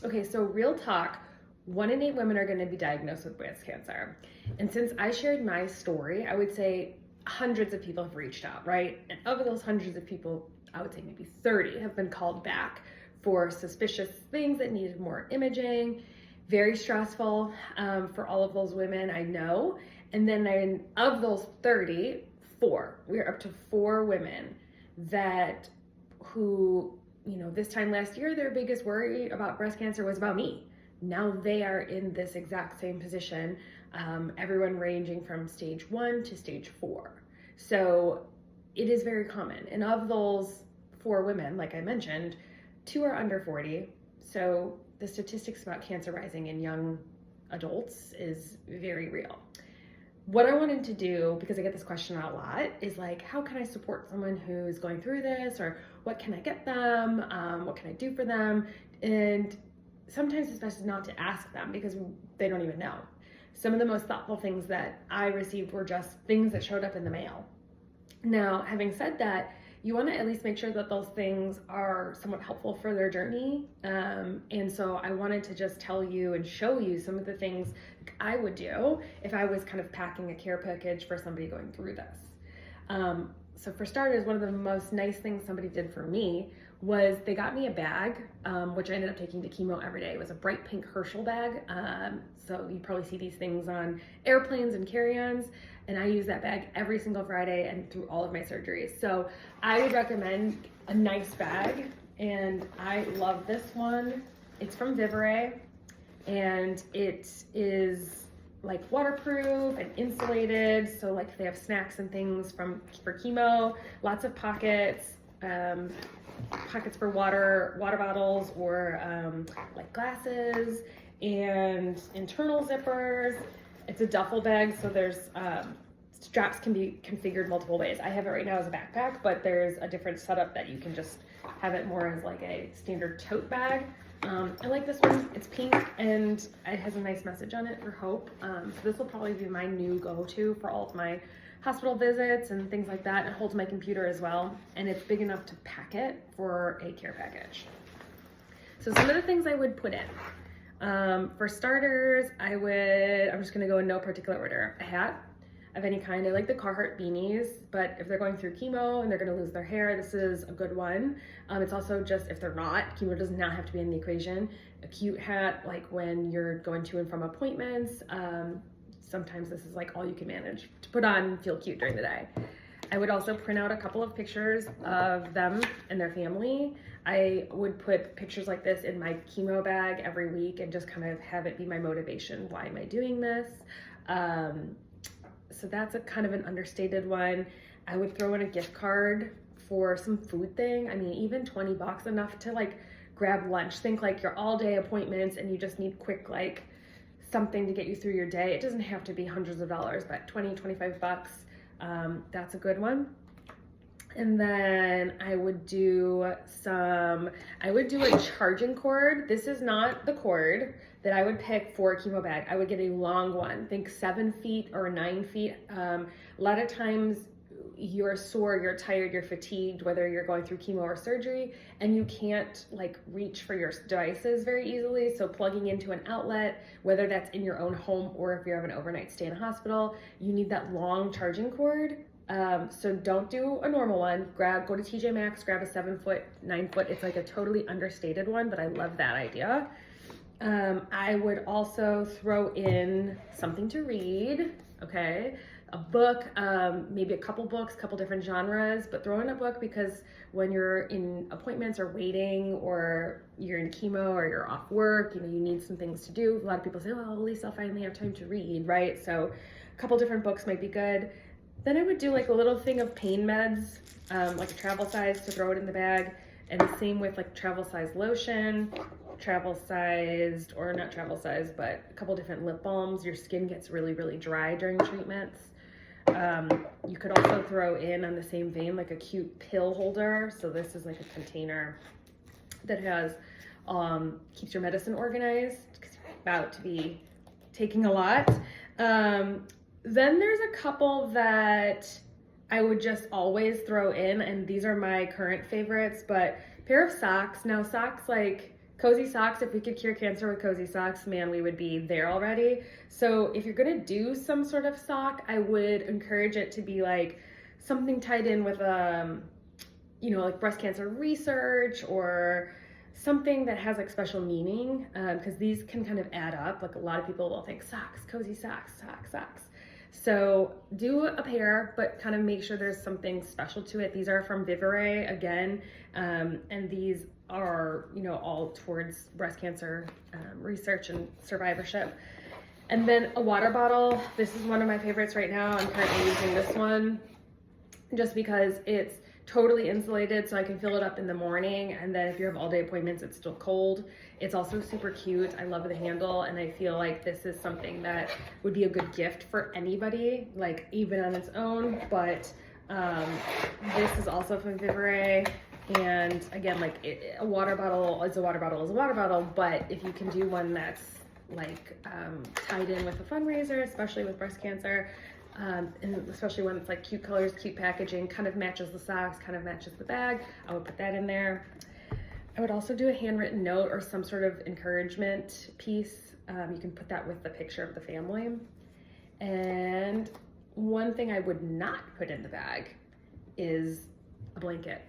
Okay, so real talk, 1 in 8 women are going to be diagnosed with breast cancer. And since I shared my story, I would say hundreds of people have reached out, right? And of those hundreds of people, I would say maybe 30 have been called back for suspicious things that needed more imaging. Very stressful for all of those women, I know. And then of those 30, we're up to 4 women that who, this time last year, their biggest worry about breast cancer was about me. Now they are in this exact same position, everyone ranging from stage 1 to stage 4. So it is very common. And of those 4 women, like I mentioned, 2 are under 40. So the statistics about cancer rising in young adults is very real. What I wanted to do, because I get this question a lot, is like, how can I support someone who's going through this, or what can I get them? What can I do for them? And sometimes it's best not to ask them because they don't even know. Some of the most thoughtful things that I received were just things that showed up in the mail. Now, having said that, you want to at least make sure that those things are somewhat helpful for their journey. And so I wanted to just tell you and show you some of the things I would do if I was kind of packing a care package for somebody going through this. So for starters, one of the most nice things somebody did for me was they got me a bag, which I ended up taking to chemo every day. It was a bright pink Herschel bag. So you probably see these things on airplanes and carry-ons. And I use that bag every single Friday and through all of my surgeries. So I would recommend a nice bag. And I love this one. It's from Vivere. And it is like waterproof and insulated. So like they have snacks and things for chemo, lots of pockets. Pockets for water bottles, or like glasses, and internal zippers. It's a duffel bag, so there's straps can be configured multiple ways. I have it right now as a backpack, but there's a different setup that you can just have it more as like a standard tote bag. I like this one. It's pink and it has a nice message on it for hope. So this will probably be my new go-to for all of my hospital visits and things like that. It holds my computer as well, and it's big enough to pack it for a care package. So some of the things I would put in. For starters, I'm just gonna go in no particular order. A hat of any kind. I like the Carhartt beanies, but if they're going through chemo and they're gonna lose their hair, this is a good one. It's also just, if they're not, chemo does not have to be in the equation. A cute hat, like when you're going to and from appointments. Sometimes this is like all you can manage to put on and feel cute during the day. I would also print out a couple of pictures of them and their family. I would put pictures like this in my chemo bag every week and just kind of have it be my motivation. Why am I doing this? So that's a kind of an understated one. I would throw in a gift card for some food thing. I mean, even 20 bucks, enough to like grab lunch. Think like your all day appointments and you just need quick, like something to get you through your day. It doesn't have to be hundreds of dollars, but 20, 25 bucks. That's a good one. And then I would do a charging cord. This is not the cord that I would pick for a chemo bag. I would get a long one, think 7 feet or 9 feet. A lot of times you're sore, you're tired, you're fatigued, whether you're going through chemo or surgery, and you can't like reach for your devices very easily. So plugging into an outlet, whether that's in your own home or if you have an overnight stay in a hospital, you need that long charging cord. So don't do a normal one. Go to TJ Maxx, grab a 7 foot, 9 foot. It's like a totally understated one, but I love that idea. I would also throw in something to read, okay? A book, maybe a couple books, couple different genres, but throw in a book because when you're in appointments or waiting, or you're in chemo or you're off work, you need some things to do. A lot of people say, well, at least I'll finally have time to read, right? So a couple different books might be good. Then I would do like a little thing of pain meds, like a travel size, to throw it in the bag. And the same with like travel size lotion, travel sized, or not travel sized, but a couple different lip balms. Your skin gets really, really dry during treatments. You could also throw in, on the same vein, like a cute pill holder. So this is like a container that has, keeps your medicine organized because you're about to be taking a lot. Then there's a couple that I would just always throw in, and these are my current favorites, but pair of socks. Now socks, like Cozy socks, if we could cure cancer with cozy socks, man, we would be there already. So if you're gonna do some sort of sock, I would encourage it to be like something tied in with like breast cancer research or something that has like special meaning, because these can kind of add up. Like a lot of people will think socks, cozy socks, socks. So do a pair, but kind of make sure there's something special to it. These are from Vivere again, and these are, all towards breast cancer research and survivorship. And then a water bottle. This is one of my favorites right now. I'm currently using this one just because it's totally insulated, so I can fill it up in the morning, and then if you have all day appointments, it's still cold. It's also super cute. I love the handle, and I feel like this is something that would be a good gift for anybody, like even on its own. But this is also from Vivere, and again, like a water bottle is a water bottle is a water bottle, but if you can do one that's like tied in with a fundraiser, especially with breast cancer, and especially when it's like cute colors, cute packaging, kind of matches the socks, kind of matches the bag, I would put that in there. I would also do a handwritten note or some sort of encouragement piece. You can put that with the picture of the family. And one thing I would not put in the bag is a blanket.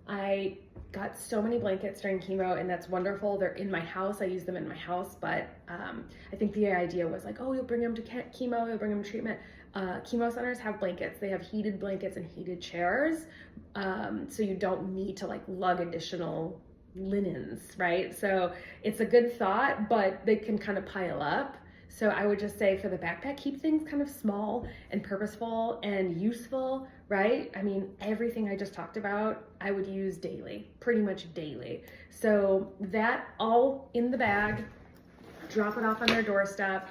I got so many blankets during chemo, and that's wonderful. They're in my house. I use them in my house, but I think the idea was like, oh, you'll bring them to chemo, you'll bring them to treatment. Chemo centers have blankets. They have heated blankets and heated chairs, so you don't need to like lug additional linens, right? So it's a good thought, but they can kind of pile up. So I would just say for the backpack, keep things kind of small and purposeful and useful, right? I mean, everything I just talked about, I would use daily, pretty much daily. So that all in the bag, drop it off on their doorstep.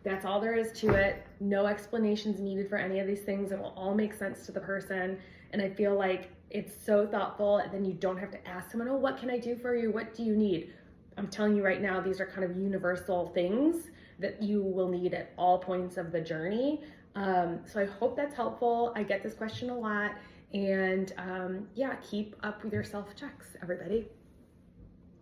That's all there is to it. No explanations needed for any of these things. It will all make sense to the person. And I feel like it's so thoughtful, and then you don't have to ask someone, oh, what can I do for you? What do you need? I'm telling you right now, these are kind of universal things that you will need at all points of the journey. So I hope that's helpful. I get this question a lot, and yeah, keep up with your self-checks, everybody.